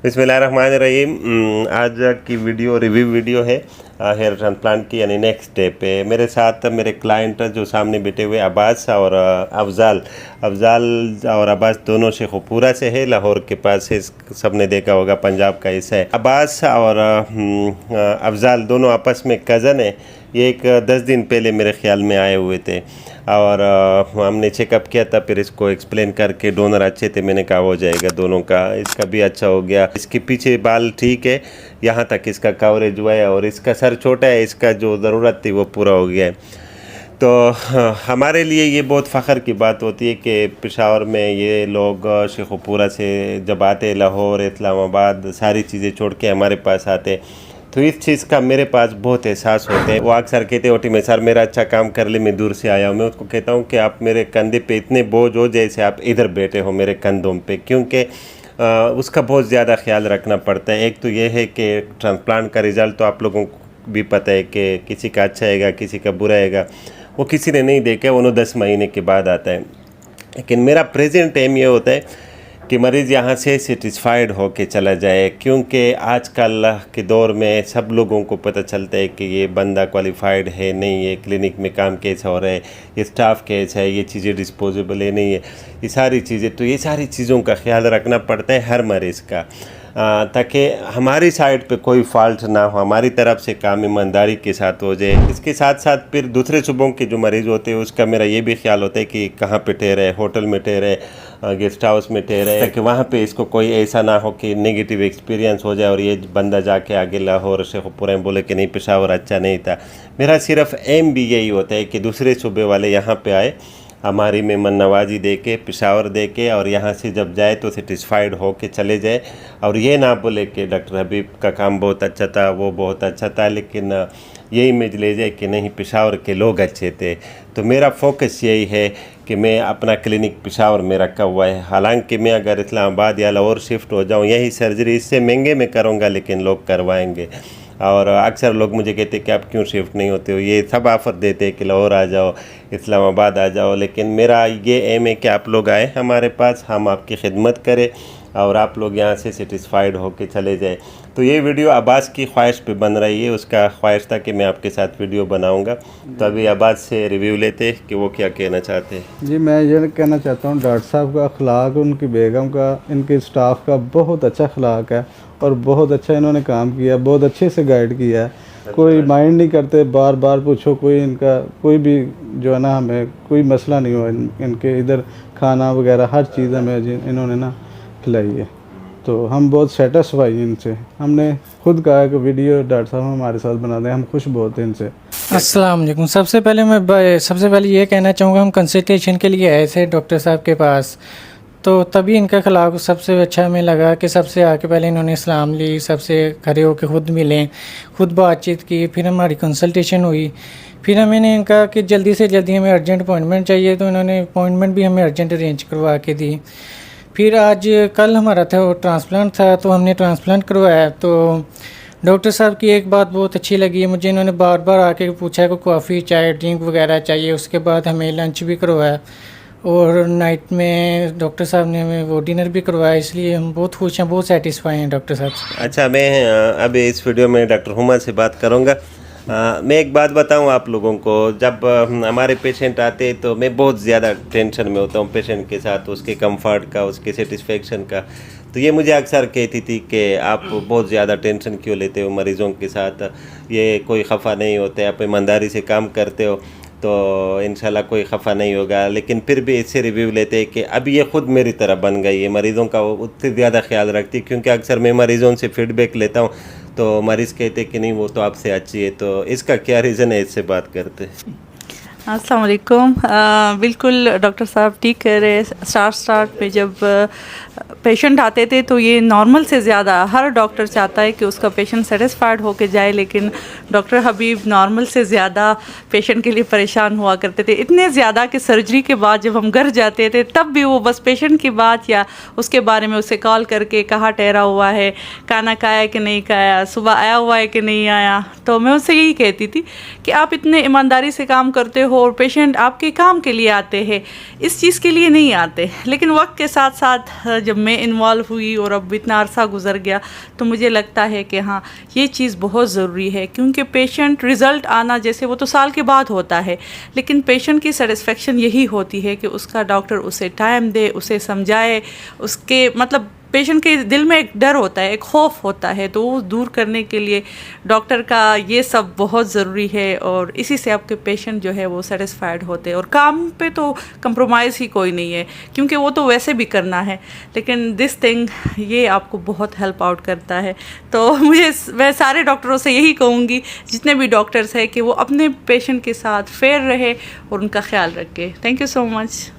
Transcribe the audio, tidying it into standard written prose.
बिस्मिल्लाहिर्रहमानिर्रहीम। आज की वीडियो रिव्यू वीडियो है हेयर ट्रांसप्लांट की, यानी नेक्स्ट डे पे मेरे साथ मेरे क्लाइंट जो सामने बैठे हुए अब्बास और अफजाल और अब्बास दोनों शेखुपुरा से है, लाहौर के पास है। सबने देखा होगा, पंजाब का हिस्सा है। अब्बास और अफजाल दोनों आपस में कज़न है। ये एक 10 दिन पहले मेरे ख्याल में आए हुए थे और हमने चेकअप किया था। फिर इसको एक्सप्लेन करके डोनर अच्छे थे, मैंने कहा हो जाएगा दोनों का। इसका भी अच्छा हो गया, इसके पीछे बाल ठीक है, यहाँ तक इसका कवरेज हुआ है और इसका सर छोटा है, इसका जो ज़रूरत थी वो पूरा हो गया है। तो हमारे लिए ये बहुत फ़ख्र की बात होती है कि पेशावर में ये लोग शेखुपुरा से जब आते, लाहौर, इस्लामाबाद, सारी चीज़ें छोड़ के हमारे पास आते, तो इस चीज़ का मेरे पास बहुत एहसास होते हैं। वो अक्सर कहते होती मैं सर मेरा अच्छा काम कर ले, मैं दूर से आया हूँ। मैं उसको कहता हूँ कि आप मेरे कंधे पे इतने बोझ हो जैसे आप इधर बैठे हो मेरे कंधों पे, क्योंकि उसका बहुत ज़्यादा ख्याल रखना पड़ता है। एक तो ये है कि ट्रांसप्लांट का रिज़ल्ट तो आप लोगों को भी पता है कि किसी का अच्छा आएगा, किसी का बुरा आएगा, वो किसी ने नहीं देखा, वो 10 महीने के बाद आता है। लेकिन मेरा प्रेजेंट एम ये होता है कि मरीज़ यहाँ से सेटिस्फाइड हो के चला जाए, क्योंकि आजकल के दौर में सब लोगों को पता चलता है कि ये बंदा क्वालिफाइड है नहीं है, क्लिनिक में काम कैसा हो रहा है, ये स्टाफ कैसा है, ये चीज़ें डिस्पोजेबल है नहीं है, ये सारी चीज़ें। तो ये सारी चीज़ों का ख्याल रखना पड़ता है हर मरीज़ का, ताकि हमारी साइड पे कोई फॉल्ट ना हो, हमारी तरफ से काम ईमानदारी के साथ हो जाए। इसके साथ साथ फिर दूसरे सूबों के जो मरीज़ होते हैं उसका मेरा ये भी ख्याल होता है कि कहाँ पे ठहरे, होटल में ठहरे, गेस्ट हाउस में ठहरे, ताकि वहाँ पे इसको कोई ऐसा ना हो कि नेगेटिव एक्सपीरियंस हो जाए और ये बंदा जाके आगे लाहौर शेखुपुरा में बोले कि नहीं पेशावर अच्छा नहीं था। मेरा सिर्फ एम भी यही होता है कि दूसरे सूबे वाले यहाँ पे आए, हमारी मेहमान नवाजी दे के, पेशावर दे के, और यहाँ से जब जाए तो सेटिस्फाइड हो के चले जाए। और ये ना बोले कि डॉक्टर हबीब का काम बहुत अच्छा था, वो बहुत अच्छा था, लेकिन ये इमेज ले जाए कि नहीं पेशावर के लोग अच्छे थे। तो मेरा फोकस यही है कि मैं अपना क्लिनिक पेशावर में रखा हुआ है। हालांकि मैं अगर इस्लामाबाद या लाहौर शिफ्ट हो जाऊँ, यही सर्जरी इससे महंगे में करूँगा, लेकिन लोग करवाएंगे। और अक्सर लोग मुझे कहते हैं कि आप क्यों शिफ्ट नहीं होते हो, ये सब ऑफ़र देते हैं कि लाहौर आ जाओ, इस्लामाबाद आ जाओ। लेकिन मेरा ये एम है कि आप लोग आए हमारे पास, हम आपकी खिदमत करें और आप लोग यहाँ से सेटिस्फाइड हो के चले जाए। तो ये वीडियो अब्बास की ख्वाहिश पे बन रही है, उसका ख्वाहिश था कि मैं आपके साथ वीडियो बनाऊंगा। तो अभी अब्बास से रिव्यू लेते कि वो क्या कहना चाहते हैं। जी, मैं ये कहना चाहता हूँ डॉक्टर साहब का अखलाक, उनकी बेगम का, इनके स्टाफ का बहुत अच्छा अखलाक है और बहुत अच्छा इन्होंने काम किया, बहुत अच्छे से गाइड किया है। कोई माइंड नहीं करते, बार बार पूछो, कोई इनका कोई भी जो है ना, हमें कोई मसला नहीं हुआ। इनके इधर खाना वगैरह हर चीज़ हमें इन्होंने ना खिलाई है, तो हम बहुत सेटिस्फाई हैं इनसे। हमने खुद कहा कि वीडियो डॉक्टर साहब हमारे साथ बना दें, हम खुश बहुत हैं इनसे। अस्सलाम वालेकुम। सबसे पहले ये कहना चाहूँगा, हम कंसल्टेशन के लिए आए थे डॉक्टर साहब के पास, तो तभी इनका खिलाफ सबसे अच्छा हमें लगा कि सबसे आके पहले इन्होंने सलाम ली, सबसे खड़े होकर ख़ुद मिले, खुद बातचीत की, फिर हमारी कंसल्टेशन हुई। फिर मैंने इनका कि जल्दी से जल्दी हमें अर्जेंट अपॉइंटमेंट चाहिए, तो इन्होंने अपॉइंटमेंट भी हमें अर्जेंट अरेंज करवा के दी। फिर आज कल हमारा था वो ट्रांसप्लांट था, तो हमने ट्रांसप्लांट करवाया। तो डॉक्टर साहब की एक बात बहुत अच्छी लगी है मुझे, इन्होंने बार बार आके पूछा कि कॉफ़ी चाय ड्रिंक वगैरह चाहिए। उसके बाद हमें लंच भी करवाया और नाइट में डॉक्टर साहब ने हमें वो डिनर भी करवाया, इसलिए हम बहुत खुश हैं, बहुत सेटिस्फाई हैं डॉक्टर साहब से। अच्छा, मैं अभी इस वीडियो में डॉक्टर हुमा से बात करूँगा। मैं एक बात बताऊं आप लोगों को, जब हमारे पेशेंट आते हैं तो मैं बहुत ज़्यादा टेंशन में होता हूं पेशेंट के साथ, उसके कंफर्ट का, उसके सेटिस्फेक्शन का। तो ये मुझे अक्सर कहती थी कि आप बहुत ज़्यादा टेंशन क्यों लेते हो मरीज़ों के साथ, ये कोई खफा नहीं होते, आप ईमानदारी से काम करते हो तो इंशाल्लाह कोई खफा नहीं होगा। लेकिन फिर भी इससे रिव्यू लेते हैं कि अब ये ख़ुद मेरी तरह बन गई है, मरीज़ों का वो उतनी ज़्यादा ख्याल रखती है, क्योंकि अक्सर मैं मरीज़ों से फ़ीडबैक लेता हूँ तो मरीज़ कहते कि नहीं वो तो आपसे अच्छी है। तो इसका क्या रीज़न है, इससे बात करते हैं। अस्सलाम वालेकुम। बिल्कुल डॉक्टर साहब ठीक कह रहे हैं। स्टार्ट में जब पेशेंट आते थे तो ये नॉर्मल से ज़्यादा हर डॉक्टर चाहता है कि उसका पेशेंट सेटिस्फाइड होके जाए, लेकिन डॉक्टर हबीब नॉर्मल से ज़्यादा पेशेंट के लिए परेशान हुआ करते थे। इतने ज़्यादा कि सर्जरी के बाद जब हम घर जाते थे तब भी वो बस पेशेंट की बात या उसके बारे में उसे कॉल करके कहाँ ठहरा हुआ है, खाना खाया कि नहीं खाया, सुबह आया हुआ है कि नहीं आया। तो मैं उससे यही कहती थी कि आप इतने ईमानदारी से काम करते हो और पेशेंट आपके काम के लिए आते हैं, इस चीज़ के लिए नहीं आते। लेकिन वक्त के साथ साथ जब मैं मैं इन्वॉल्व हुई और अब इतना अरसा गुजर गया, तो मुझे लगता है कि हाँ ये चीज़ बहुत ज़रूरी है, क्योंकि पेशेंट रिज़ल्ट आना जैसे वो तो साल के बाद होता है, लेकिन पेशेंट की सेटिस्फेक्शन यही होती है कि उसका डॉक्टर उसे टाइम दे, उसे समझाए, उसके मतलब पेशेंट के दिल में एक डर होता है, एक खौफ होता है, तो वो दूर करने के लिए डॉक्टर का ये सब बहुत ज़रूरी है, और इसी से आपके पेशेंट जो है वो सेटिस्फाइड होते हैं। और काम पे तो कंप्रोमाइज़ ही कोई नहीं है, क्योंकि वो तो वैसे भी करना है, लेकिन दिस थिंग ये आपको बहुत हेल्प आउट करता है। तो मैं सारे डॉक्टरों से यही कहूँगी, जितने भी डॉक्टर्स हैं, कि वो अपने पेशेंट के साथ फेयर रहे और उनका ख्याल रखें। Thank you so much.